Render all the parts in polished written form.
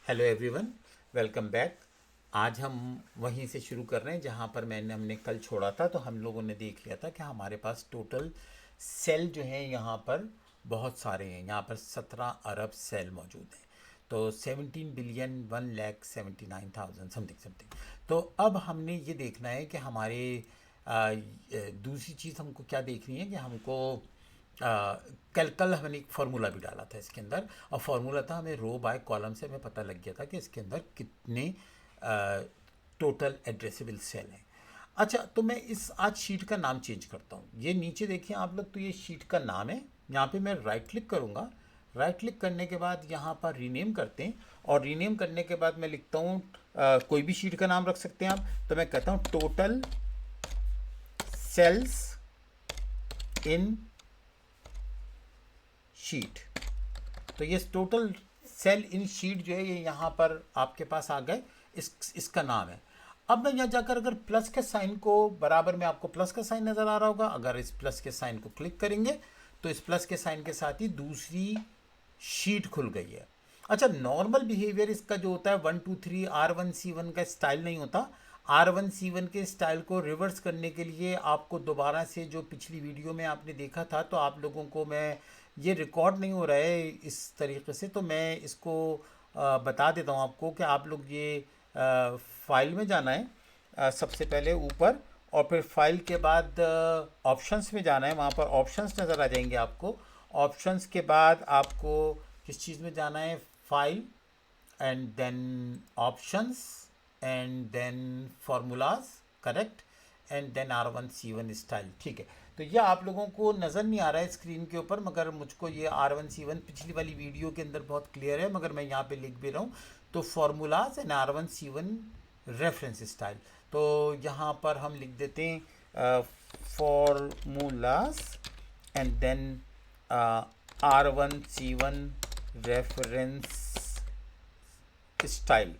Hello everyone, welcome back. आज हम वहीं से शुरू कर रहे हैं जहाँ पर हमने कल छोड़ा था। तो हम लोगों ने देख लिया था कि हमारे पास टोटल सेल जो हैं यहाँ पर बहुत सारे हैं। यहाँ पर 17 अरब सेल मौजूद हैं। तो 17 बिलियन 1,79,000 समथिंग समथिंग। तो अब हमने ये देखना है कि हमारे दूसरी चीज़ हमको क्या देखनी है कि हमको कल कल हमने एक फार्मूला भी डाला था इसके अंदर। और फार्मूला था, हमें रो बाय कॉलम से हमें पता लग गया था कि इसके अंदर कितने टोटल एड्रेसेबल सेल हैं। अच्छा, तो मैं इस आज शीट का नाम चेंज करता हूँ। ये नीचे देखिए आप लोग, तो ये शीट का नाम है। यहाँ पे मैं राइट क्लिक करूँगा। राइट क्लिक करने के बाद यहाँ पर रीनेम करते हैं। और रीनेम करने के बाद मैं लिखता हूँ, कोई भी शीट का नाम रख सकते हैं आप। तो मैं कहता हूँ टोटल सेल्स इन शीट। तो ये टोटल सेल इन शीट जो है ये यहाँ पर आपके पास आ गए। इसका नाम है। अब मैं यहाँ जाकर अगर प्लस के साइन को, बराबर में आपको प्लस का साइन नज़र आ रहा होगा, अगर इस प्लस के साइन को क्लिक करेंगे तो इस प्लस के साइन के साथ ही दूसरी शीट खुल गई है। अच्छा, नॉर्मल बिहेवियर इसका जो होता है 1 2 3 R1 C1 का स्टाइल नहीं होता। R1 C1 के स्टाइल को रिवर्स करने के लिए आपको दोबारा से, जो पिछली वीडियो में आपने देखा था, तो आप लोगों को मैं, ये रिकॉर्ड नहीं हो रहा है इस तरीके से, तो मैं इसको बता देता हूँ आपको कि आप लोग ये फाइल में जाना है, सबसे पहले ऊपर, और फिर फाइल के बाद ऑप्शंस में जाना है। वहाँ पर ऑप्शंस नज़र आ जाएंगे आपको। ऑप्शंस के बाद आपको किस चीज़ में जाना है? File, and then options, and then formulas, correct, and then R1 C1 style. ठीक है। तो ये आप लोगों को नज़र नहीं आ रहा है स्क्रीन के ऊपर, मगर मुझको ये R1 C1 पिछली वाली वीडियो के अंदर बहुत क्लियर है, मगर मैं यहाँ पे लिख भी रहा हूँ। तो formulas and R1 C1 reference style. तो यहाँ पर हम लिख देते हैं formulas and then R1 C1 reference style,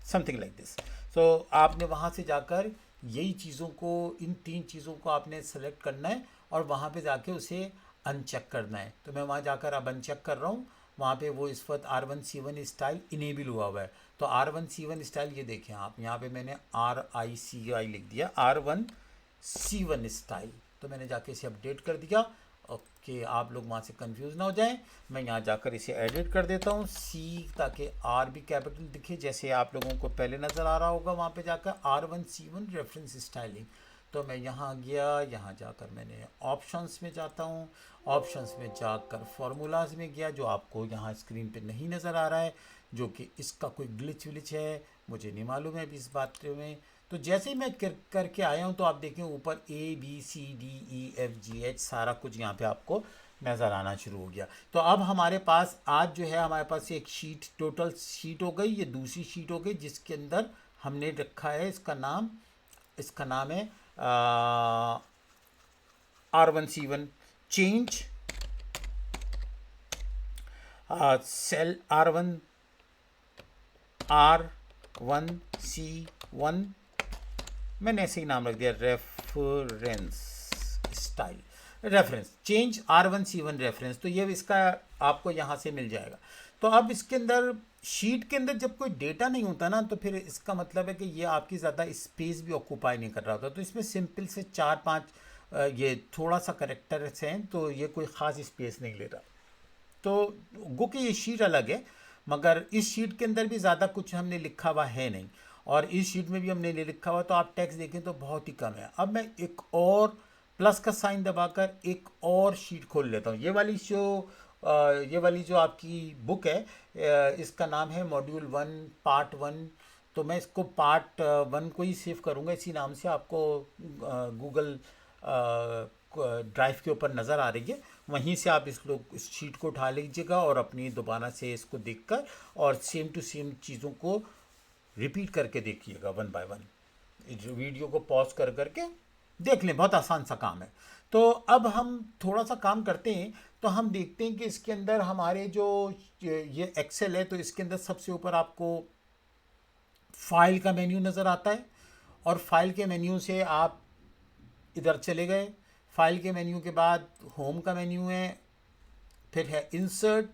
something like this. So आपने वहाँ से जाकर यही चीज़ों को, इन तीन चीज़ों को आपने सेलेक्ट करना है और वहाँ पे जाके उसे अनचेक करना है। तो मैं वहाँ जाकर अब अनचेक कर रहा हूँ। वहाँ पे वो इस वक्त R1 C1 स्टाइल इनेबल हुआ हुआ है। तो R1 C1 स्टाइल ये देखें आप, यहाँ पे मैंने RICI लिख दिया, R1 C1 स्टाइल। तो मैंने जाके इसे अपडेट कर दिया। ओके, आप लोग वहाँ से कंफ्यूज ना हो जाएं। मैं यहाँ जाकर इसे एडिट कर देता हूँ सी, ताकि आर भी कैपिटल दिखे, जैसे आप लोगों को पहले नज़र आ रहा होगा। वहाँ पे जाकर R1 C1 रेफरेंस स्टाइलिंग। तो मैं यहाँ गया, यहाँ जाकर मैंने ऑप्शंस में जाता हूँ। ऑप्शंस में जाकर फार्मूलाज में गया, जो आपको यहाँ स्क्रीन पे नहीं नज़र आ रहा है, जो कि इसका कोई ग्लिच विलिच है, मुझे नहीं मालूम है अभी इस बात में। तो जैसे ही मैं करके आया हूँ, तो आप देखें ऊपर ABCDEFGH सारा कुछ यहाँ पे आपको नज़र आना शुरू हो गया। तो अब हमारे पास आज जो है, हमारे पास एक शीट, टोटल शीट हो गई। ये दूसरी शीट हो गई जिसके अंदर हमने रखा है, इसका नाम है R1 C1 change cell R1 C1, मैंने ऐसे ही नाम रख दिया, reference style, reference change R1 C1 reference. तो ये इसका आपको यहाँ से मिल जाएगा। तो अब इसके अंदर, शीट के अंदर जब कोई डेटा नहीं होता ना, तो फिर इसका मतलब है कि ये आपकी ज़्यादा स्पेस भी ऑक्यूपाई नहीं कर रहा होता। तो इसमें सिंपल से 4 5 ये थोड़ा सा करेक्टर्स हैं, तो ये कोई ख़ास स्पेस नहीं ले रहा। तो गो कि ये शीट अलग है, मगर इस शीट के अंदर भी ज़्यादा कुछ हमने लिखा हुआ है नहीं, और इस शीट में भी हमने ले लिखा हुआ, तो आप टेक्स्ट देखें तो बहुत ही कम है। अब मैं एक और प्लस का साइन दबाकर एक और शीट खोल लेता हूँ। ये वाली जो आपकी बुक है, इसका नाम है मॉड्यूल 1 पार्ट 1। तो मैं इसको पार्ट 1 को ही सेव करूँगा, इसी नाम से आपको गूगल ड्राइव के ऊपर नज़र आ रही है। वहीं से आप इस शीट को उठा लीजिएगा और अपनी दोबारा से इसको देखकर और सेम टू सेम चीज़ों को रिपीट करके देखिएगा 1 बाय 1। इस वीडियो को पॉज कर करके देख लें, बहुत आसान सा काम है। तो अब हम थोड़ा सा काम करते हैं। तो हम देखते हैं कि इसके अंदर हमारे जो ये एक्सेल है, तो इसके अंदर सबसे ऊपर आपको फाइल का मेन्यू नज़र आता है, और फाइल के मेन्यू से आप इधर चले गए। फाइल के मेन्यू के बाद होम का मेन्यू है, फिर है इंसर्ट,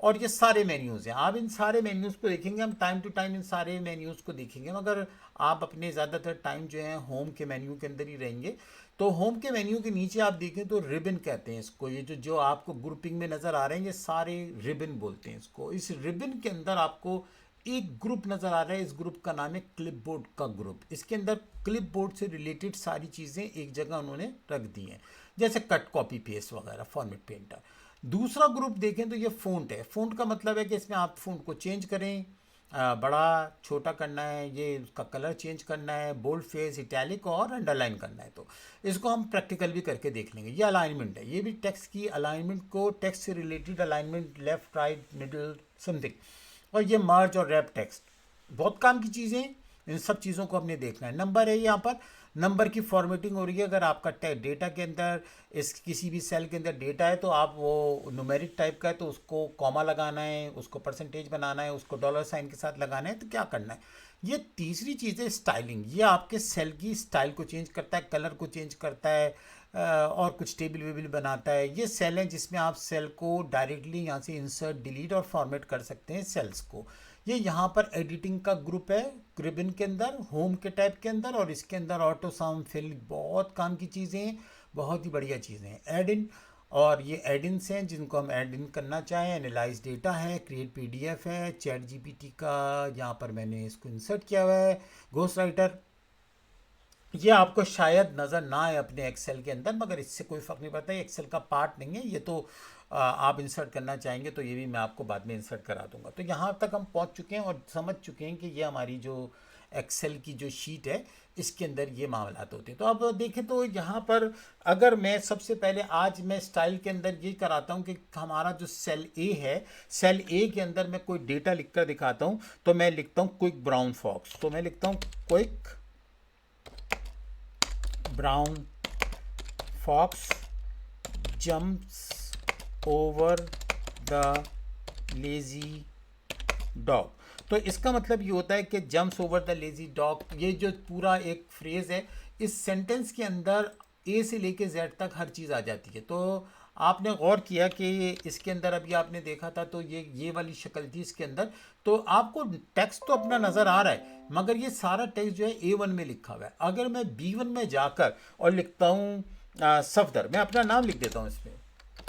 और ये सारे मेन्यूज़ हैं। आप इन सारे मेन्यूज़ को देखेंगे, हम टाइम टू टाइम इन सारे मेन्यूज़ को देखेंगे, मगर आप अपने ज़्यादातर टाइम जो है होम के मेन्यू के अंदर ही रहेंगे। तो होम के मेन्यू के नीचे आप देखें तो रिबन कहते हैं इसको, ये जो जो आपको ग्रुपिंग में नज़र आ रहे हैं ये सारे रिबन बोलते हैं इसको। इस रिबन के अंदर आपको एक ग्रुप नज़र आ रहा है, इस ग्रुप का नाम है क्लिपबोर्ड का ग्रुप। इसके अंदर क्लिपबोर्ड से रिलेटेड सारी चीज़ें एक जगह उन्होंने रख दी हैं, जैसे कट कॉपी पेस्ट वगैरह, फॉर्मेट पेंटर। दूसरा ग्रुप देखें तो ये फ़ॉन्ट है। फ़ॉन्ट का मतलब है कि इसमें आप फ़ॉन्ट को चेंज करें, बड़ा छोटा करना है, ये उसका कलर चेंज करना है, बोल्ड फेस, इटैलिक और अंडरलाइन करना है। तो इसको हम प्रैक्टिकल भी करके देख लेंगे। ये अलाइनमेंट है, ये भी टेक्स्ट की अलाइनमेंट को, टेक्स्ट से related alignment, left right middle something. और ये मर्ज और रैप टेक्स्ट, बहुत काम की चीज़ें, इन सब चीज़ों को हमने देखना है। नंबर है, यहाँ पर नंबर की फॉर्मेटिंग हो रही है। अगर आपका डेटा के अंदर इस किसी भी सेल के अंदर डेटा है तो आप वो न्यूमेरिक टाइप का है तो उसको कॉमा लगाना है, उसको परसेंटेज बनाना है, उसको डॉलर साइन के साथ लगाना है, तो क्या करना है। ये तीसरी चीज़ है स्टाइलिंग। ये आपके सेल की स्टाइल को चेंज करता है, कलर को चेंज करता है, और कुछ टेबल वेबल बनाता है। ये सेल है जिसमें आप सेल को डायरेक्टली यहाँ से इंसर्ट, डिलीट और फॉर्मेट कर सकते हैं सेल्स को। ये यहाँ पर एडिटिंग का ग्रुप है रिबन के अंदर, होम के टाइप के अंदर, और इसके अंदर ऑटो साउंड फिल, बहुत काम की चीज़ें हैं, बहुत ही बढ़िया चीज़ें हैं। एड इन, और ये एड इन्स हैं जिनको हम ऐड इन करना चाहें। एनालाइज डेटा है, क्रिएट पीडीएफ है, चैट जीपीटी का यहाँ पर मैंने इसको इंसर्ट किया हुआ है, घोस्ट राइटर। ये आपको शायद नज़र ना आए अपने एक्सेल के अंदर, मगर इससे कोई फ़र्क नहीं पड़ता, ये एक्सेल का पार्ट नहीं है। ये तो आप इंसर्ट करना चाहेंगे तो ये भी मैं आपको बाद में इंसर्ट करा दूंगा। तो यहाँ तक हम पहुँच चुके हैं और समझ चुके हैं कि ये हमारी जो एक्सेल की जो शीट है इसके अंदर ये मामलात होते हैं। तो अब देखें तो यहाँ पर अगर मैं सबसे पहले आज मैं स्टाइल के अंदर ये कराता हूँ कि हमारा जो सेल ए है, सेल ए के अंदर मैं कोई डेटा लिख कर दिखाता हूँ। तो मैं लिखता हूँ क्विक ब्राउन फॉक्स, तो मैं लिखता हूँ quick brown fox jumps over the lazy dog. तो इसका मतलब ये होता है कि jumps over the lazy dog, ये जो पूरा एक फ्रेज़ है, इस सेंटेंस के अंदर ए से लेके जेड तक हर चीज़ आ जाती है। तो आपने गौर किया कि इसके अंदर अभी आपने देखा था तो ये वाली शक्ल थी इसके अंदर। तो आपको टेक्स्ट तो अपना नज़र आ रहा है, मगर ये सारा टेक्स्ट जो है A1 में लिखा हुआ है। अगर मैं B1 में जाकर और लिखता हूँ सफदर, मैं अपना नाम लिख देता हूँ इसमें,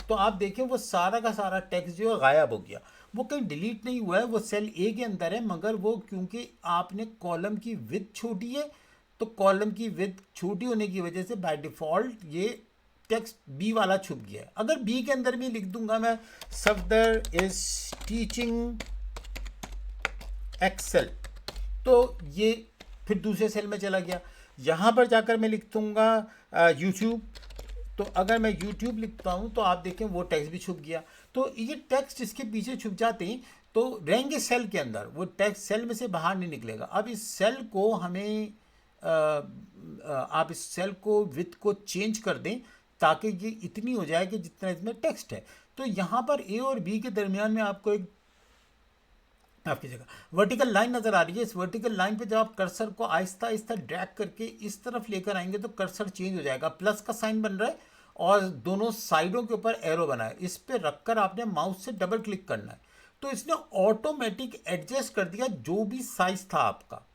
तो आप देखें वो सारा का सारा टेक्स्ट जो है गायब हो गया। वो कहीं डिलीट नहीं हुआ है, वो सेल ए के अंदर है, मगर वो क्योंकि आपने कॉलम की विड्थ छोटी है, तो कॉलम की विड्थ छोटी होने की वजह से बाय डिफ़ॉल्ट ये टेक्स्ट बी वाला छुप गया है। अगर बी के अंदर भी लिख दूंगा मैं सफदर इज टीचिंग एक्सेल, तो ये फिर दूसरे सेल में चला गया। यहाँ पर जाकर मैं लिख दूंगा यूट्यूब, तो अगर मैं YouTube लिखता हूँ तो आप देखें वो टेक्स्ट भी छुप गया। तो ये टेक्स्ट इसके पीछे छुप जाते हैं तो रहेंगे सेल के अंदर, वो टेक्स्ट सेल में से बाहर नहीं निकलेगा। अब इस सेल को हमें आप इस सेल को विड्थ को चेंज कर दें ताकि ये इतनी हो जाए कि जितना इसमें टेक्स्ट है। तो यहाँ पर ए और बी के दरमियान में आपको एक आपकी जगह वर्टिकल लाइन नज़र आ रही है। इस वर्टिकल लाइन पे जब आप कर्सर को आहिस्ता आहिस्ता ड्रैग करके इस तरफ लेकर आएंगे तो कर्सर चेंज हो जाएगा। प्लस का साइन बन रहा है और दोनों साइडों के ऊपर एरो बना है, इस पर रखकर आपने माउस से डबल क्लिक करना है तो इसने ऑटोमेटिक एडजस्ट कर दिया जो भी साइज था आपका।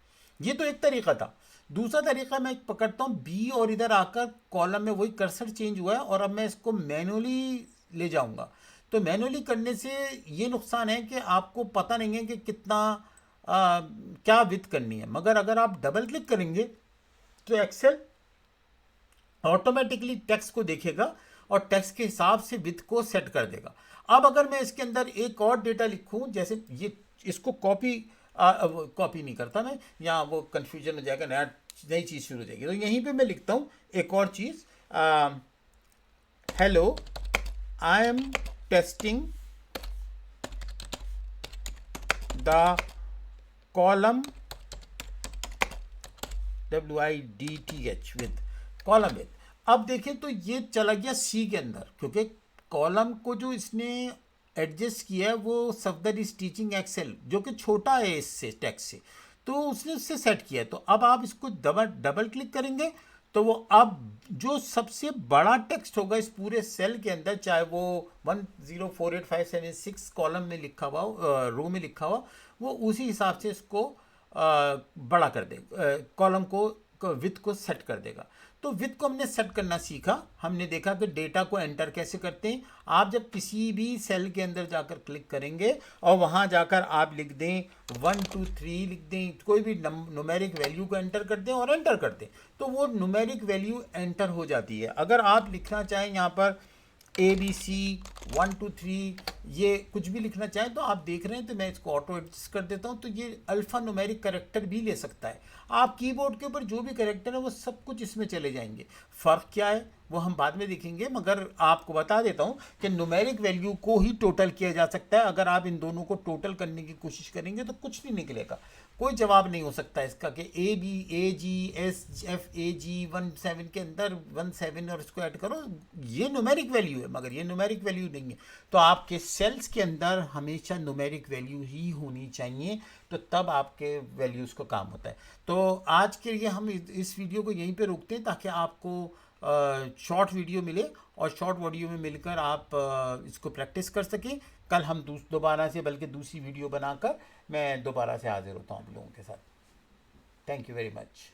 ये तो एक तरीका था। दूसरा तरीका मैं पकड़ता हूँ बी और इधर आकर कॉलम में वही कर्सर चेंज हुआ है और अब मैं इसको मैनुअली ले जाऊंगा। तो मैनुअली करने से ये नुकसान है कि आपको पता नहीं है कि कितना क्या विड्थ करनी है, मगर अगर आप डबल क्लिक करेंगे तो एक्सेल ऑटोमेटिकली टेक्स्ट को देखेगा और टेक्स्ट के हिसाब से विड्थ को सेट कर देगा। अब अगर मैं इसके अंदर एक और डेटा लिखूं, जैसे ये इसको कॉपी नहीं करता मैं, यहाँ वो कन्फ्यूजन हो जाएगा, नई चीज़ शुरू हो जाएगी। तो यहीं पे मैं लिखता हूँ एक और चीज़, hello I am testing the column WIDTH width column width. अब देखें तो ये चला गया सी के अंदर, क्योंकि कॉलम को जो इसने एडजस्ट किया है वो सफदर इज टीचिंग एक्सेल जो कि छोटा है इससे टेक्स्ट से, तो उसने उससे सेट किया है। तो अब आप इसको डबल क्लिक करेंगे तो वो अब जो सबसे बड़ा टेक्स्ट होगा इस पूरे सेल के अंदर, चाहे वो 1048576 कॉलम में लिखा हुआ रो में लिखा हुआ, वो उसी हिसाब से इसको बड़ा कर दे, कॉलम को विथ को सेट कर देगा। तो विथ को हमने सेट करना सीखा, हमने देखा कि डेटा को एंटर कैसे करते हैं। आप जब किसी भी सेल के अंदर जाकर क्लिक करेंगे और वहाँ जाकर आप लिख दें 1 2 3 लिख दें, कोई भी न्यूमेरिक वैल्यू को एंटर कर दें और एंटर कर दें, तो वो न्यूमेरिक वैल्यू एंटर हो जाती है। अगर आप लिखना चाहें यहाँ पर ABC 1 2 3 ये कुछ भी लिखना चाहें तो आप देख रहे हैं, तो मैं इसको ऑटो एडजस्ट कर देता हूँ, तो ये अल्फ़ा न्यूमेरिक कैरेक्टर भी ले सकता है। आप कीबोर्ड के ऊपर जो भी कैरेक्टर है वो सब कुछ इसमें चले जाएंगे। फ़र्क क्या है वो हम बाद में देखेंगे, मगर आपको बता देता हूँ कि न्यूमेरिक वैल्यू को ही टोटल किया जा सकता है। अगर आप इन दोनों को टोटल करने की कोशिश करेंगे तो कुछ नहीं निकलेगा, कोई जवाब नहीं हो सकता इसका कि AB AG SFAG 17 के अंदर 17 और इसको ऐड करो, ये न्यूमेरिक वैल्यू है, मगर ये न्यूमेरिक वैल्यू नहीं है। तो आपके सेल्स के अंदर हमेशा न्यूमेरिक वैल्यू ही होनी चाहिए, तो तब आपके वैल्यूज़ को काम होता है। तो आज के लिए हम इस वीडियो को यहीं पे रोकते हैं, ताकि आपको शॉर्ट वीडियो मिले और शॉर्ट वीडियो में मिलकर आप इसको प्रैक्टिस कर सकें। कल हम दोबारा से, बल्कि दूसरी वीडियो बनाकर मैं दोबारा से हाजिर होता हूँ आप लोगों के साथ। Thank you very much.